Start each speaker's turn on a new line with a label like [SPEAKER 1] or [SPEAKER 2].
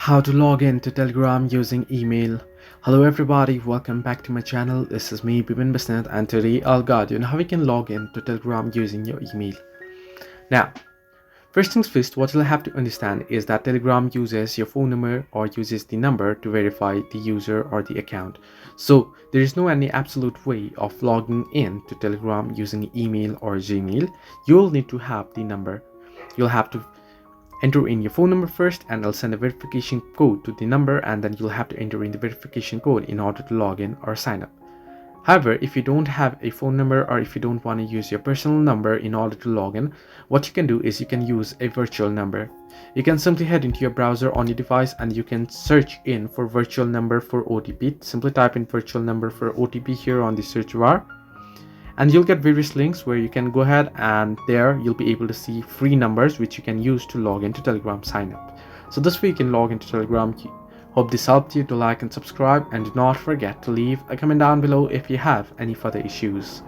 [SPEAKER 1] How to log in to Telegram using email. Hello everybody, welcome back to my channel. This is me Bipin Basnet, and today I'll guide you on how you can log in to Telegram using your email. Now, first things first, what you'll have to understand is that Telegram uses your phone number or uses the number to verify the user or the account. So there is no any absolute way of logging in to Telegram using email or Gmail. You'll need to have the number. You'll have to enter in your phone number first, and I'll send a verification code to the number, and then you'll have to enter in the verification code in order to log in or sign up. However, if you don't have a phone number or if you don't want to use your personal number in order to log in, what you can do is you can use a virtual number. You can simply head into your browser on your device and you can search in for virtual number for OTP. Simply type in virtual number for OTP here on the search bar, and you'll get various links where you can go ahead, and there you'll be able to see free numbers which you can use to log into Telegram sign up. So this way you can log into Telegram. Hope this helped you to like and subscribe, and do not forget to leave a comment down below if you have any further issues.